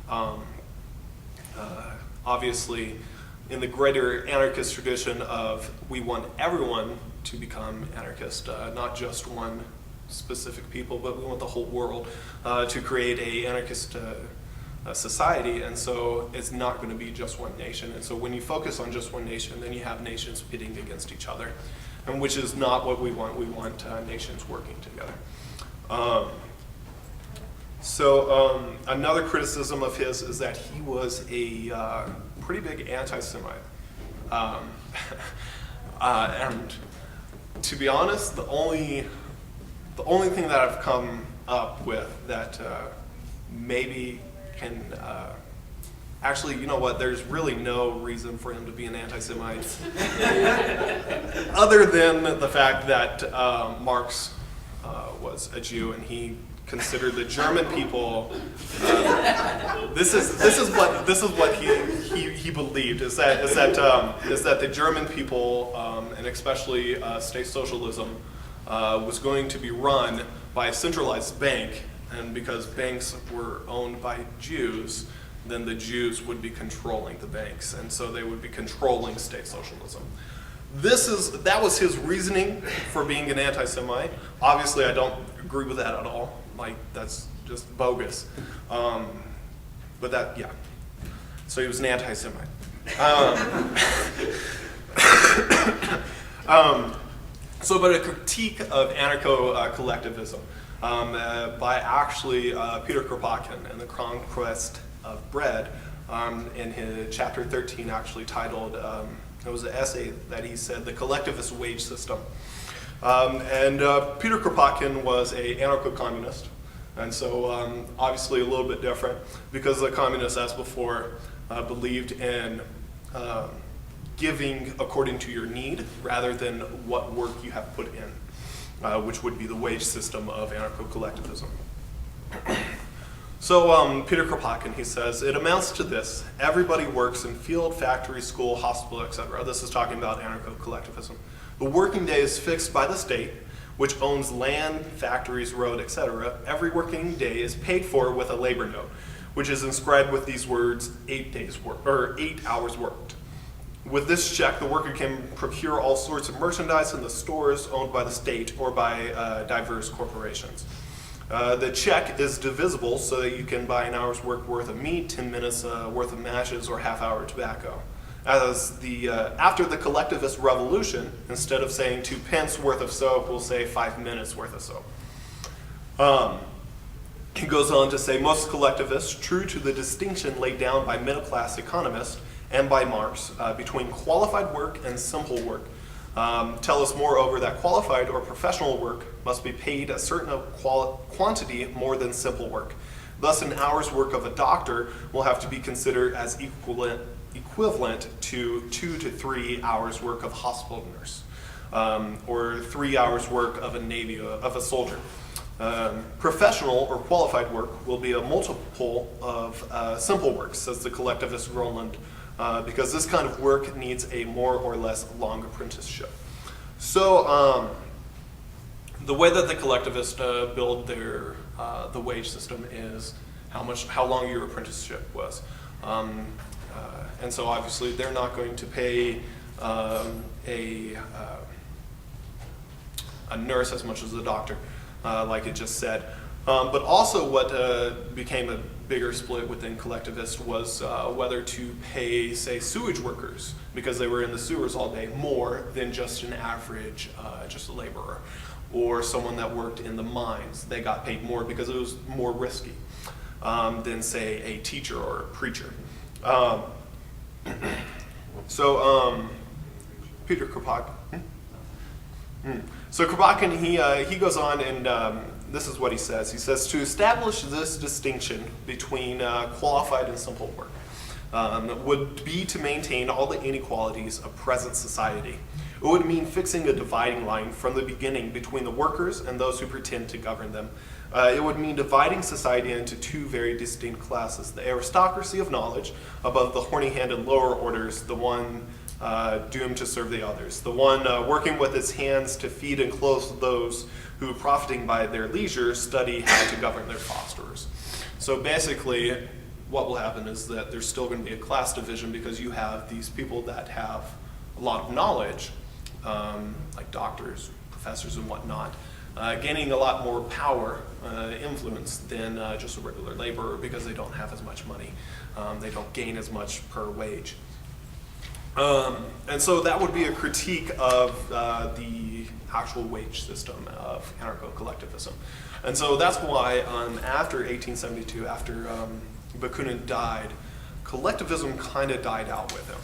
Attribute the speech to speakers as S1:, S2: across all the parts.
S1: Um, Obviously, in the greater anarchist tradition of we want everyone to become anarchist, not just one specific people, but we want the whole world to create a anarchist society, and so it's not going to be just one nation. And so when you focus on just one nation, then you have nations pitting against each other, and which is not what we want. We want nations working together. Another criticism of his is that he was a pretty big anti-Semite. And to be honest, the only thing that I've come up with that maybe can actually, you know what, there's really no reason for him to be an anti-Semite other than the fact that Marx was a Jew, and he considered the German people. This is what he believed is that the German people and especially state socialism was going to be run by a centralized bank, and because banks were owned by Jews, then the Jews would be controlling the banks, and so they would be controlling state socialism. That was his reasoning for being an anti-Semite. Obviously, I don't agree with that at all. Like, that's just bogus. But that, yeah. So he was an anti-Semite. But a critique of anarcho-collectivism by actually Peter Kropotkin in The Conquest of Bread, in his chapter 13, actually titled, it was an essay that he said, The Collectivist Wage System. Peter Kropotkin was an anarcho-communist, and so obviously a little bit different, because the communists, as before, believed in giving according to your need rather than what work you have put in, which would be the wage system of anarcho-collectivism. So Peter Kropotkin, he says, it amounts to this: everybody works in field, factory, school, hospital, etc. This is talking about anarcho-collectivism. The working day is fixed by the state, which owns land, factories, road, etc. Every working day is paid for with a labor note, which is inscribed with these words, 8 hours worked. With this check, the worker can procure all sorts of merchandise in the stores owned by the state or by diverse corporations. The check is divisible so that you can buy an hour's work worth of meat, 10 minutes worth of matches, or half-hour tobacco. After the collectivist revolution, instead of saying 2 pence worth of soap, we'll say 5 minutes worth of soap. He goes on to say, most collectivists, true to the distinction laid down by middle-class economists and by Marx between qualified work and simple work, tell us moreover that qualified or professional work must be paid a certain quantity more than simple work. Thus, an hour's work of a doctor will have to be considered as equivalent to 2 to 3 hours work of a hospital nurse, or 3 hours work of a soldier. Professional or qualified work will be a multiple of simple work, says the collectivist Roland, because this kind of work needs a more or less long apprenticeship. So the way that the collectivists build their the wage system is how long your apprenticeship was. And so obviously they're not going to pay a nurse as much as a doctor, like it just said. But also what became a bigger split within collectivists was whether to pay, say, sewage workers, because they were in the sewers all day, more than just an average, just a laborer, or someone that worked in the mines. They got paid more because it was more risky than, say, a teacher or a preacher. Peter Kropotkin. So Kropotkin, he goes on and this is what he says. He says, to establish this distinction between qualified and simple work would be to maintain all the inequalities of present society. It would mean fixing a dividing line from the beginning between the workers and those who pretend to govern them. It would mean dividing society into 2 very distinct classes: the aristocracy of knowledge, above the horny-handed lower orders, the one doomed to serve the others, the one working with its hands to feed and clothe those who, profiting by their leisure, study how to govern their fosterers. So basically, what will happen is that there's still going to be a class division because you have these people that have a lot of knowledge, like doctors, professors, and whatnot, gaining a lot more power, influence than just a regular laborer because they don't have as much money. They don't gain as much per wage. And so that would be a critique of the actual wage system of anarcho-collectivism. And so that's why after 1872, after Bakunin died, collectivism kind of died out with him.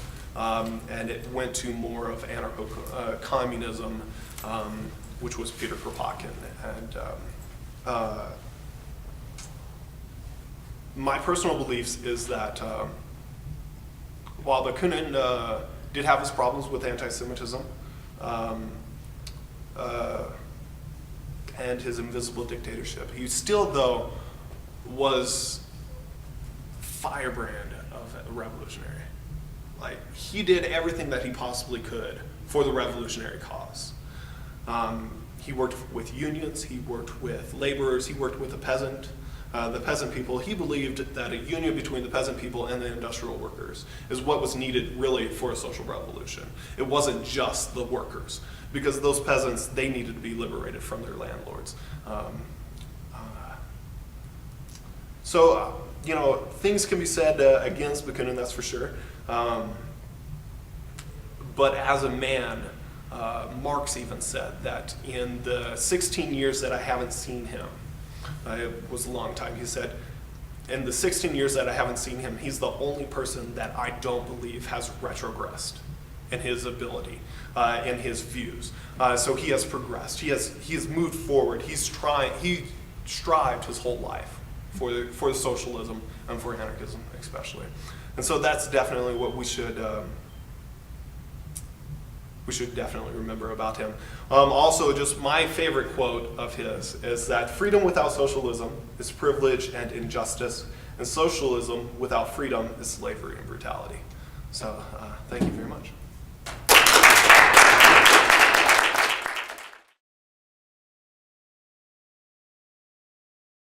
S1: And it went to more of anarcho-communism, which was Peter Kropotkin. And my personal beliefs is that while Bakunin did have his problems with anti-Semitism and his invisible dictatorship, he still, though, was firebrand of a revolutionary. Like, he did everything that he possibly could for the revolutionary cause. He worked with unions, he worked with laborers, he worked with the peasant people. He believed that a union between the peasant people and the industrial workers is what was needed really for a social revolution. It wasn't just the workers, because those peasants, they needed to be liberated from their landlords. You know, things can be said against Bakunin, that's for sure. But as a man, Marx even said that in the 16 years that I haven't seen him, it was a long time, he said, in the 16 years that I haven't seen him, he's the only person that I don't believe has retrogressed in his ability, in his views. So he has progressed, he has moved forward, he strived his whole life for socialism and for anarchism especially. And so that's definitely what we should definitely remember about him. Also, just my favorite quote of his is that freedom without socialism is privilege and injustice, and socialism without freedom is slavery and brutality. So thank you very much.